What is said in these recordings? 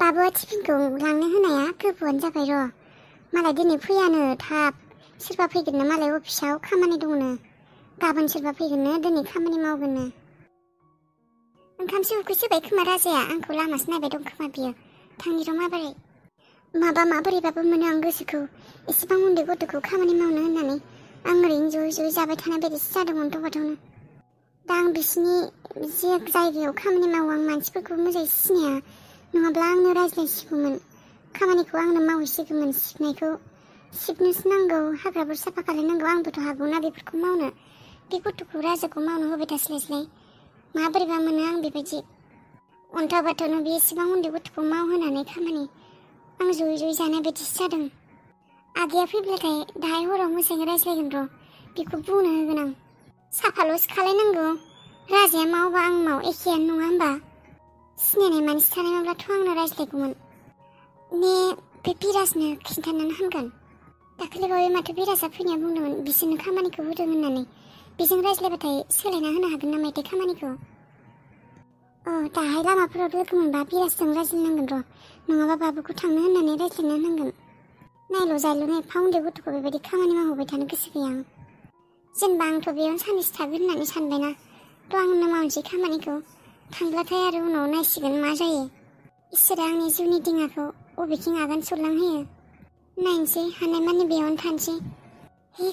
बाबुआ टिफिनखौ लांनो होनाया गोबावानो जाबाय र'। मालाय दिनै फैयानो थाब। सोरबा फैगोननो मालाय अफिसाव खामानि दंनो। गाबोन सोरबा फैगोननो दिनै खामानि मावगोननो। ओंखामसो उखैसोबाय खोमा राजाया आंखौ लामासो नायबाय दं खोमा बियो। थांनि र' माबोरैबाबो मोनो आं गोसोखौ। एसेबां उन्दै गथ'खौ खामानि मावनो होननानै आं ओरैनो ज'यै जाबाय थानाय बायदिसो जादोंमोन दबाथावनो। दा आं बिसिनि जे जायगायाव खामानि मावो आं मानसिफोरखौ मोजाङै सिनाया। नङाब्ला आंनो रायज्लायसिगौमोन। खामानिखौ आंनो मावहैसिगौमोन। सिबनायखौ सिबनोसो नांगौ, हाग्राफोर साफा खालायनांगौ। आंबोथ' हागौना बेफोरखौ मावनो। बे गथ'खौ राजाखौ मावनो होबाय थास्लायस्लाय माबोरैबा मोनो आं बेबायदि। अन्थाव बाथावनो बे एसेबां उन्दै गथ'खौ मावहोनानै खामानि आं ज'यै जानाय बायदिसो जादों। आगैया फैब्लाथाय दाहाय हराव मोजाङै रायज्लायगोन र'। बेखौ बुंनो होगोन आं। साफाल'सो खालायनांगौ। राजाया मावबा आं माव एखेयानो नङा होमबा? सिनायनाय मानसि थानायमोनब्लाथ' आंनो रायज्लायगौमोन। ने बे बिराजनो खिन्थानानै हामगोन। दाखालिबावै माथो बिराजा फैनाया बुंदोंमोन बिसोरनो खामानिखौ होदों होननानै। बेजों रायज्लायबाथाय सोलायना होनो हागोन ना मायथाय खामानिखौ? दाहाय लामाफोराव लोगो मोनबा बिराजजों रायज्लायनांगोन र'। नङाबा बाबुखौ थांनो होननानै रायज्लायना होनांगोन। नायल' जायल' एफा उन्दै गथ'खौ बेबायदि खामानि मावहोबाय थानो गोसो गैया आं। जेनेबा आंथ' बेयावनो साननैसो थागोन होननानै सानबायना। थ' आंनो मावनोसै खामानिखौ। थांब्लाथाय आरो उनाव नायसिगोन मा जायो। इसोरा आंनि जिउनि दिङाखौ बबेथिं आगान सुरलांहोयो। नायनोसै हानायमानि बेयावनो थानोसै।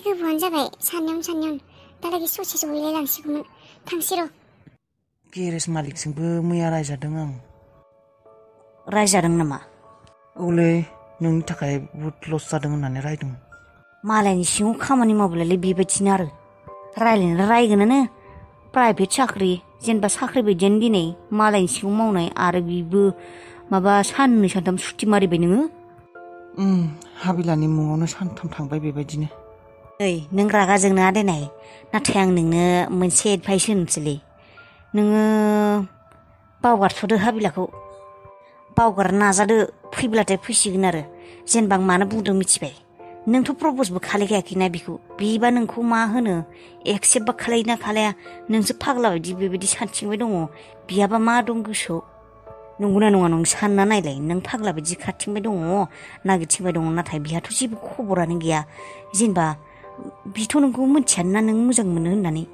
गोबावानो जाबाय सानैयावनो दालागै ससे सहैलाय लांसिगौमोन। थांसै र'। गेरेज मालिकजोंबो मैया रायजादों आं। रायजादों नामा? औलै नोंनि थाखाय बुहुद लस जादों होननानै रायदों। मालायनि सिङाव खामानि मावब्लालाय बेबायदिनो आरो रायगोनानो। प्राइभेट साख्रि जेनेबा साख्रि बायदियानो दिनै मालायनि सिङाव मावनाय आरो बिबो माबा साननै सानथाम सुटि मारिबाय नोङो। हाबिलानि मुङावनो सानथाम थांबाय बेबायदिनो। नों रागा जोंनाङा देनाय। नाथाय आं नोंनो मोनसे एडभाइस होनोसैलै। नोङो बावगारथ'दो हाबिलाखौ। बावगारनो नाजादो। फैब्लाथाय फैसिगोन आरो। जेनेबा आं मानो बुंदों मिथिबाय? नोंथ' प्रप'जबो खालायखायाखैना बिखौ। बिबा नोंखौ मा होनो एक्सेप्टबा खालायोना खालाया? नोंसो फाग्ला बायदि बेबायदि सानथिंबाय दङ। बिहाबा मा दं गोसोआव? नंगौना नङा नों सानना नायलाय। नों फाग्ला बायदि खारथिंबाय दङ, नागिरथिंबाय दङ, नाथाय बिहाथ' जेबो खबरानो गैया। जेनेबा बिथ' नोंखौ मिथियाना नों मोजां मोनो होननानै।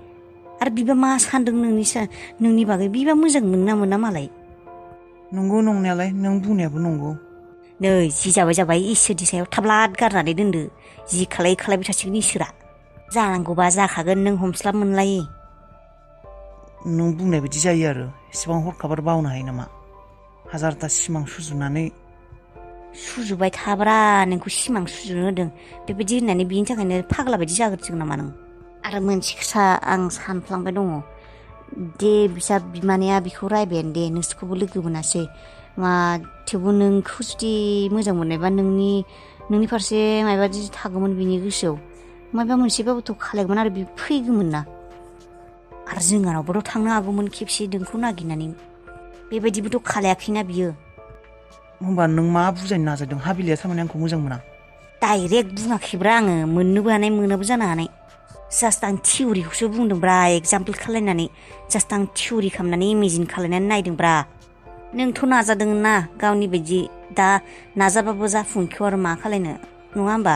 आरो बिबा मा सानदों नोंनि बागै? बिबा मोजां मोना मोना मालाय? नंगौ नंनायालाय नों बुंनायाबो नंगौ। नै जि जाबाय इसोरनि सायाव थाब्लाद गारनानै दोनदो। जि खालायबाय थासिगोन इसोरा। जानांगौबा जाखागोन नों हमस्लाब मोनलायै। नों बुंनाय बायदि जायो आरो। एसेबां हरखाब बावनो हायो नामा? हाजारथा सिमां सुजुबाय थाब्रा नोंखौ सिमां सुजुनो होदों बेबायदि होननानै बिनि थाखायनो फाग्ला बायदि जाग्रोसिगोन नामा नों? आरो मोनसे खोथा आं सानफ्लांबाय दङ। दे बिसा बिमानैया बिखौ रायबायानो दे नोंसोरखौबो लोगो मोनासै। थेवबो नोंखौ जुदि मोजां मोननायबा नोंनि फारसे माबा जुदि थागौमोन बिनि गोसोआव माबा मोनसेबाबोथ' खालायगौमोन आरो बि फैगौमोन ना। आरो जोंहानावबोथ' थांनो हागौमोन खेबसे नोंखौ नागिरनानै। बेबायदिबोथ' खालायाखैना बियो। होमबा नों मा बुजायनो नाजादों? हाबिलिया थारमाने आंखौ मोजां मोना? डाइरेक्ट बुङाखैब्रा आङो। मोननोबो हानाय मोनाबो जानो हानाय। जास्ट आं थिउरिखौसो बुंदोंब्रा एगजामपोल खालायनानै। जास्ट आं थिउरि खालामनानै इमेजिन खालायनानै नायदोंब्रा। नोंथ' नाजादों ना गावनि बायदि। दा नाजाबाबो जाफुंखैखौ आरो मा खालायनो नङा होमबा?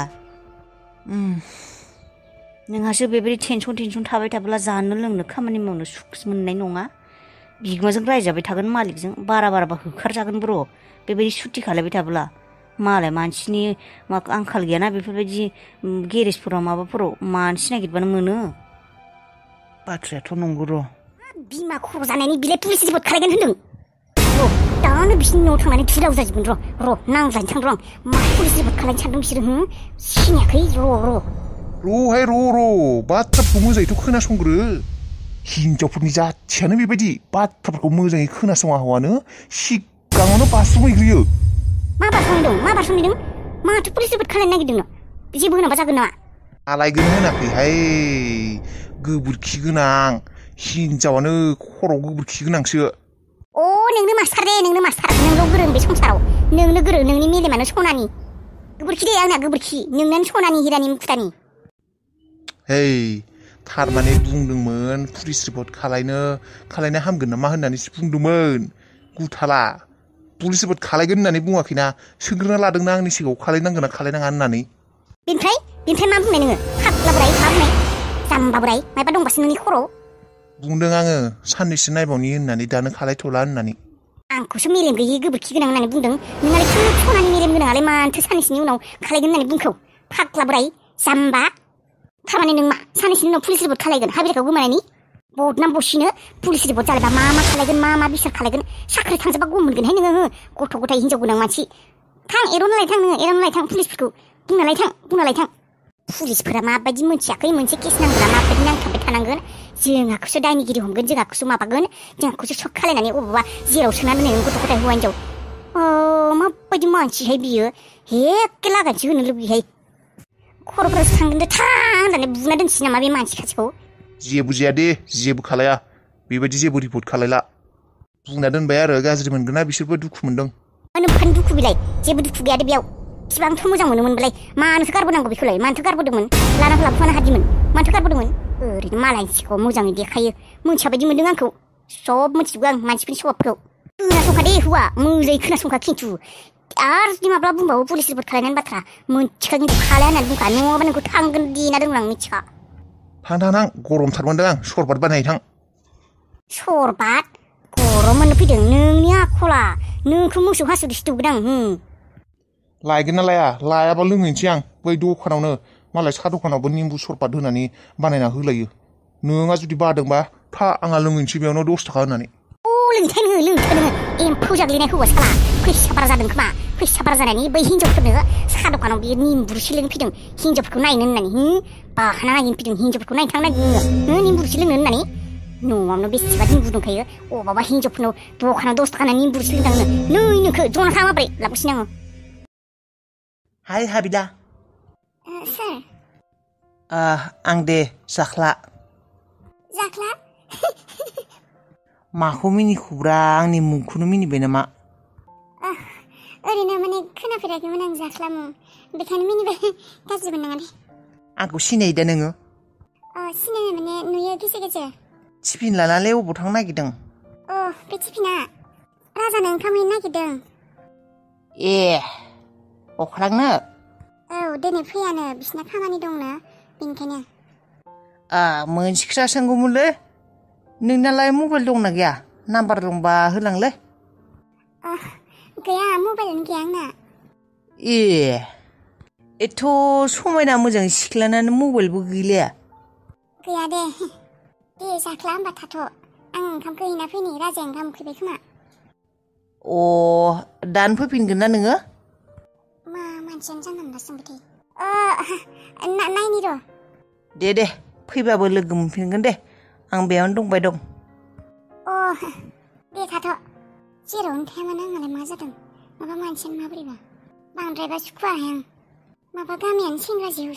नोंहासो बेबायदि टेनसन थाबाय थाब्ला जानो लोंनो खामानि मावनो सुख मोननाय नङा। बिगोमाजों रायजाबाय थागोन मालिकजों। बाराबा होखारजागोन ब्र'। बेबायदि सुथि खालायबाय थाब्ला। मालाय मानसिनि आंखाल गैयाना बेफोरबायदि गेरेजफोराव माबाफोराव मानसि नागिरबानो मोनो। बाथ्रायाथ' नंगौ र'। बिमा खर' जानायनि बिलाइ पुलिस रिपर्ट खालायगोन होनदों। दानो बिसिनि न'आव थांनानै धुलाव जाजोबगोन र' नांज्लायनो थांर' आं। मा पुलिस रिपर्ट खालायनो सानदों बिसोरो? सिनायाखै र' बाथ्राफोरखौ मोजाङैथ' खोनासंग्रो। हिनजावफोरनि जाथियानो बेबायदि बाथ्राफोरखौ मोजाङै खोनासङा हौवानो सिगाङावनो बास्रुमहैग्रोयो। मा बास्रुमहैदों? माथो पुलिस रिपर्ट खालायनो नागिरदों? जेबो होनाबा जागोन नामा? आलायगोन होनाखैहाय। गोबोरखि गोनां हिनजावानो खर'आव गोबोरखि गोनांसो। नोंनो मास्टार नोंल' गोरों बे संसाराव। नोंनो गोरों, नोंनि मेलेमानो सनानि गोबोरखि दे। आंना गोबोरखि, नोंनानो सनानि हिरानि मुक्तानि। थारमाने बुंदोंमोन पुलिस रिपर्ट खालायनो हामगोन नामा होननानैसो बुंदोंमोन गुथाला। पुलिसफोर खालायगोन होननानै बुङाखैना सोंग्रोना लादोंना आंनि सिगाङाव खालायनांगोन ना खालायनाङा होननानै बेनिफ्राय मा बुंनाय नोङो फाग्ला बोराय मा बुंनाय जाम्बा बोराय मायबा दंबासो नोंनि खर' बुंदों आङो साननैसो नायबावनि होननानै दानो खालायथ'ला होननानै आंखौसो मेलेम गैयि गोबोरखि गोनां होननानै बुंदों नोंहालाय सनानि मेलेम गोनाङालाय मानोथो साननैसोनि उनाव खालायगोन होननानै बुंखौ फाग्ला बोराय जाम्बा थारमाने नों मा साननैसोनि उनाव पुलिस रिपर्ट खालायगोन हाबिलाखौ गोमानायनि बदनाम बसिनो पुलिस रिपर्ट जालायबा मा खालायगोन मा बिसार खालायगोन साख्रि थांजोबा गम मोनगोनहाय नोङो गथ' गथाय हिनजाव गोनां मानसि थां एर'नालाय थां नोङो एर'नालाय थां पुलिसफोरखौ बुंनालाय थां पुलिसफोरा माबायदि मोनथियाखै मोनसे केस नांगोना माबायदि नांथाबबाय थानांगोन जोंहाखौसो दायनिगिरि हमगोन जोंहाखौसो माबागोन जोंहाखौसो सक खालायनानै अबावबा जेराव सोना दोननाय गथ' गथाय हौवा हिनजाव माबायदि मानसिहाय बियो हेक्के लागानसो होनो लुबैयोहाय खर'फोरावसो थांगोन थां होननानै बुना दोनसै नामा बे मानसि खाथिखौ जेबो जाया दे जेबो खालाया बेबायदि जेबो रिपर्ट खालायला बुंना दोनबाय आरो गाज्रि मोनगोन ना बिसोरबो दुखु मोनदों नोंखानि दुखु बिलाय जेबो दुखु गैया दे बेयाव बिसिबांथ' मोजां मोनोमोनबालाय मानोथो गारबोनांगौ बेखौलाय मानोथो गारबोदोंमोन लानानै लाबोफानो हादिमोन मानोथो गारबोदोंमोन ओरैनो मालायनि सिगाङाव मोजाङै देखायो मोनथिया बायदि मोनदों आंखौ सब मोनथिजोबो आं मानसिफोरनि स्वभाबखौ खोनासंखा दे हौवा मोजाङै खोनासंखा खिन्थु आरो जुदि माब्ला बुंबावो पुलिस रिपर्ट खालायनायनि बाथ्रा मोनथिखा खिन्थु खालाया होननानै बुंखा नङाबा नोंखौ थांगोन देना दोनगोन आं मिथिखा थां गरमथार मोनदों आं सरबात बानाय थां सरबात गरम मोननो फैदों नोंनि आखला नोंखौ मोसौ हासुदैसो दौगोन आं लायगोन ना लायाबा लोंहैनोसै आं बै दखानावनो मालाय साहा दखानावबो निम्बु सरबात होनानै बानायना होलायो नोंहा जुदि बादोंबा आंहा लोंहैनोसै बेयावनो 10 थाखा होनानै लोंथाय नोङो एम्फौ जाग्लिनाय हौवा साला फैसा बारा जादों खोमा फैसा बारा जानायनि बै हिनजावफोरनो साहा दखानाव बियो निम्बुरुसि लोंनो फैदों हिनजावफोरखौ नायनो होननानै बाहाना नागिरनो फैदों हिनजावफोरखौ नायनो थांनो नागिरदों निम्बुरुसि लोंनो होननानै न'आवनो बेसेबा निम्बु दंखायो अबावबा हिनजावफोरनाव दखानाव 10 थाखाना निम्बुरुसि लोंदांनो नोंखौ जना थाङा माब्रै लाबोसिनो आङो हाय हाबिला सोर आं दे जाख्ला माखौ मिनिखौब्रा आंनि मुंखौनो मिनिबाय नामा ओरैनो माने खोनाफेराखैमोन आं जाख्लामो बेखायनो मिनिबाय गाज्रि मोननाङा दे आंखौ सिनायो दा नोङो सिनायनाय माने नुयो गेजेर टिफिन लानानै अबाव थांनो नागिरदों बे टिफिना राजानो ओंखाम हैनो नागिरदों ए अख्रांनो दिनै फैयानो बिसिना खामानि दंनो बेनिखायनो मोनसे खोथा सोंगौमोनलै नोंनालाय मबाइल दंना गैया नाम्बार दंबा होलांलै गैया मबाइलानो गैया आंना एथ' समायना मोजां सिख्लानानो मबाइलबो गैलाया गैया दे जाख्ला होमबा थाथ' आं ओंखामखौ हैना फैनि राजाया ओंखाम उखैबाय खोमा दानो फैफिनगोन ना नोङो मा मानसियानो जानला मोनला सोंबाय थायो नायनि र' दे फैबाबो लोगो मोनफिनगोन दे आं बेयावनो दंबाय दं दे थाथ' जेरावनो थाया मानो आंहालाय मा जादों माबा मानसियानो माबोरैबा बांद्रायबा सुखुवाहाय आं माबा गामियानो सेंग्रा जेव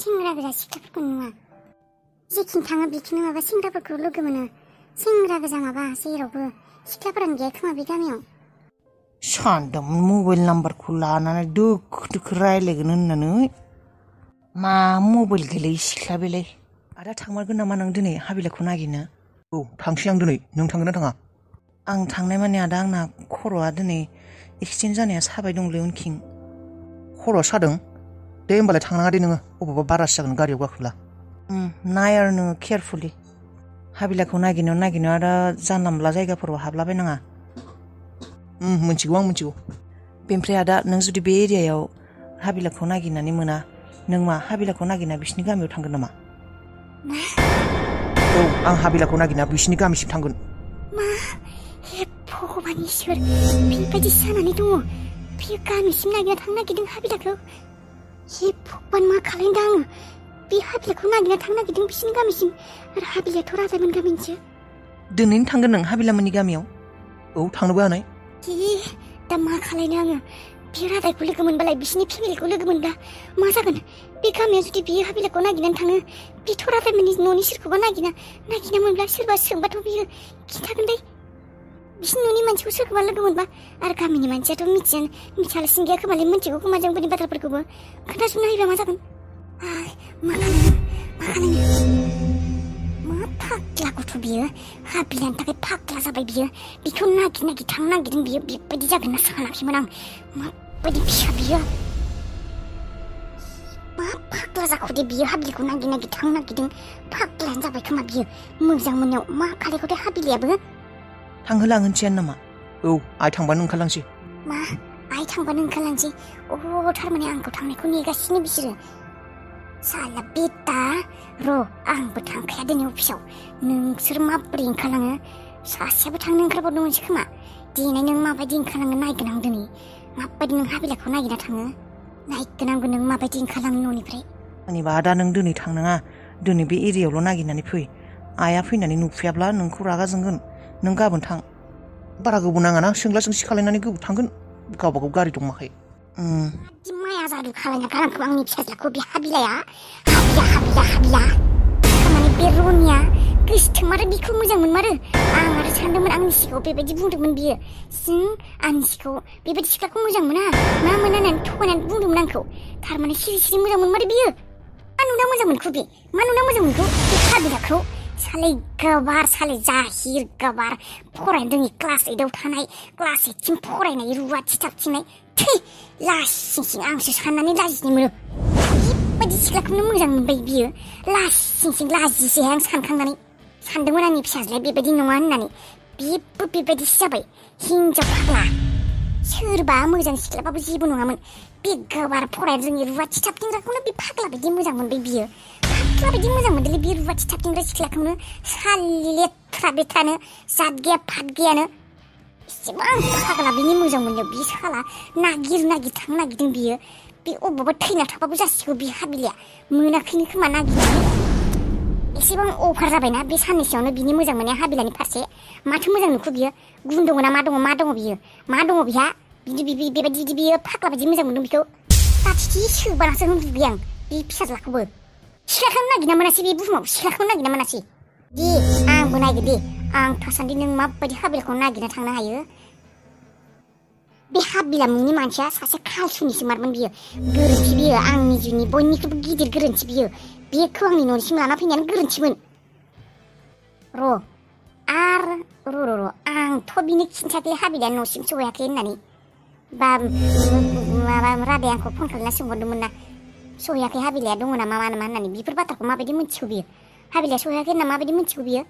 सेंग्रा गोजा सिख्लाफोरखौ नुवा जेखिनि थाङो बिखिनि माबा सेंग्राफोरखौ लोगो मोनो सेंग्रा गोजा माबा जेरावबो सिख्लाफोरानो गैया खोमा बे गामियाव सानदोंमोन मबाइल नाम्बारखौ लानानै दोखो रायलायगोन होननानै मा मबाइल गैलायै सिख्ला बेलाय आदा थांमारगोन नामा नों दिनै हाबिलाखौ नागिरनो थांसै आं दिनै नों थांगोन ना थाङा आं थांनाय माने आदा आंना खर'आ दिनै एक्सिडेन्ट जानाया साबाय दंलै उनखिं खर'आ सादों दे होमबालाय थांनाङा दे नोङो अबावबा बारासो जागोन गारियाव गाखोब्ला नाय आरो नोङो केयारफुलि हाबिलाखौ नागिरनायाव आरो जानला मोनला जायगाफोराव हाबलाबायनाङा मिथिगौ आं मिथिगौ बेनिफ्राय आदा नों जुदि बे एरियायाव हाबिलाखौ नागिरनानै मोना नों मा हाबिलाखौ नागिरना बिसिनि गामियाव थांगोन नामा आं हाबिलाखौ नागिरना बिसिनि गामिसिम थांगोन मा हे भगबान इसोर बेबायदि जानानै दङ बियो गामिसिम नागिरना थांनो नागिरदों हाबिलाखौ हे भगबान मा खालामदों आङो बे हाबिलाखौ नागिरना थांनो नागिरदों बिसिनि गामिसिम आरो हाबिलायाथ' राजामोन गामिनिसो दिनैनो थांगोन नों हाबिलामोननि गामियाव थांनोबो हानाय दा मा खालायनो आङो बे राजाखौ लोगो मोनबालाय बिसिनि फेमिलिखौ लोगो मोनबा मा जागोन बे गामियाव जुदि बियो हाबिलाखौ नागिरनानै थाङो बेथ' राजामोननि न'नि सोरखौबा नागिरना मोनब्ला सोरबा सोंबाथ' बियो खिन्थागोनलै बिसिनि न'नि मानसिखौ सोरखौबा लोगो मोनबा आरो गामिनि मानसियाथ' मिथियालासिनो गैया खोमालै मिथिगौ खोमा जों बोनि बाथ्राफोरखौबो खोन्थाजोबनो हायोबा मा जागोन मा खालामनो मा फाग्ला गथ' बियो हाबिलानि थाखाय फाग्ला जाबाय बियो बिखौ नागिर थांनो नागिरदों बियो बेबायदि जागोन ना सानाखैमोन आं माबायदि फिसा बियो मा फाग्ला जाखो दे बियो हाबिलिखौ नागिर थांनो नागिरदों फाग्लायानो जाबाय खोमा बियो मोजां मोननायाव मा खालायखौ दे हाबिलियाबो थांहोलांहोनसैयानो नामा औ आइ थांबानो ओंखारलांसै मा आइ थांबानो ओंखारलांसै थारमाने आंखौ थांनायखौ नेगासिनो बिसोरो साला बेटा र' आंबो थांखाया दिनै अफिसाव नोंसोर माबोरै ओंखारलाङो सासेयाबो थांनो ओंखारबावदोंमोनसो खोमा देनाय नों माबायदि ओंखारलाङो नायगोन आं दिनै माबायदि नों हाबिलाखौ नागिरना थाङो नायगोन आंबो नों माबायदि ओंखारलाङो न'निफ्राय आंनिबा दा नों दिनै थांनाङा दिनै बे एरियायावल' नागिरनानै फै आइया फैनानै नुफैयाब्ला नोंखौ रागा जोंगोन नों गाबोन थां बारा गोबाव नाङाना सोंला सोंसि खालायनानै गोबाव थांगोन गावबागाव गारि दंमाखाय माया जादु खालायना गालांखौ आंनि फिसाज्लाखौ बे हाबिलाया हाबिला थारमाने बे रनिया गोसोथोमारो बिखौ मोजां मोनमारो आं आरो सानदोंमोन आंनि सिगाङाव बेबायदि बुंदोंमोन बियो जों आंनि सिगाङाव बेबायदि सिख्लाखौ मोजां मोना मा मोना होननानै थगायनानै बुंदोंमोन आंखौ थारमाने सिरि मोजां मोनमारो बियो मा नुना मोजां मोनखो बे मा नुना मोजां मोनखो बे हाबिलाखौ सालाय गबार सालाय जाहिर गबार फरायदों क्लास 8आव थानाय क्लास 8सिम फरायनाय रुवाथि थाबथिंनाय थै लासिं आंसो साननानै लाजिनो मोनो बेबायदि सिख्लाखौनो मोजां मोनबाय बियो लासिं लाजिसै आं सानखांनानै सानदोंमोन आंनि फिसाज्लाया बेबायदि नङा होननानै बेबो बेबायदिसो जाबाय हिनजाव फाग्ला सोरबा मोजां सिख्लाबाबो जेबो नङामोन बे गोबार फरायनो रोङि रुवाथि थाबथिंग्राखौनो बे फाग्ला बायदि मोजां मोनबाय बियो फाग्ला बायदि मोजां मोनदोंलै बे रुवाथि थाबथिंग्रा सिख्लाखौनो सालि लेथ्रा बेथ्रानो जात गैया फात गैयानो एसेबां फाग्ला बिनि मोजां मोननायाव बि साला नागिर थांनो नागिरदों बियो बे अबावबा थैना थाबाबो जासिगौ बि हाबिलिया मोनाखैनो खोमा नागिरनानै एसेबां अभार जाबायना बे साननैसोआवनो बिनि मोजां मोननाया हाबिलानि फारसे माथो मोजां नुखो बियो गुन दङ ना मा दङ बियो मा दङ बिहा बेबायदि बियो फाग्ला बायदि मोजां मोनदों बिखौ दाथिथि सोबानासो होनबुबाय आं बे फिसाज्लाखौबो सिख्लाखौनो नागिरना मोनासै बे बुहुमाव सिख्लाखौनो नागिरना मोनासै दे आंबो नागिर दे आं थासान्दि नों माबायदि हाबिलाखौ नागिरना थांनो हायो बे हाबिला मुंनि मानसिया सासे खालसुनिसो मारमोन बियो गोरोन्थि बियो आंनि जिउनि बयनिख्रुइबो गिदिर गोरोन्थि बियो बेखौ आंनि न'निसिम लाना फैनायानो गोरोन्थिमोन र' आंथ' बिनो खिन्थायाखै हाबिला न'सिम सहैयाखै होननानै माबा रादाय आंखौ फन खालामना सोंहरदोंमोन ना सहैयाखै हाबिलाया दङ नामा मा नामा होननानै बेफोर बाथ्राखौ माबायदि मिथिगौ बियो हाबिलाया सहैयाखै होनना माबायदि मिथिगौ बियो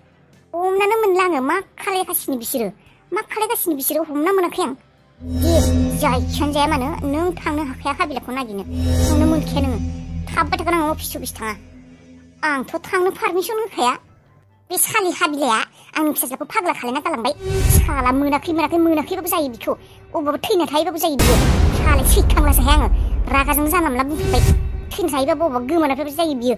हमनानै मोनला आङो मा खालायगासिनो बिसोरो हमना मोनाखै आं दे जायखियानो जाया मानो नों थांनो हाखाया हाबिलाखौ नागिरनो थांनो मोनखाया नोङो थाबबाय थागोन आं अफिस थाङा आंथ' थांनो पारमिसन होखाया बे सालि हाबिलाया आंनि फिसाज्लाखौ फाग्ला खालायना गालांबाय साला मोनाखैबाबो जायो बिखौ अबावबा थैना थायोबाबो जायो बियो साला सैखांलासोहाय आङो रागाजों जानला मोनला बुंफिनबाय थैना थायोबाबो अबावबा गोमानायबाबो जायो बियो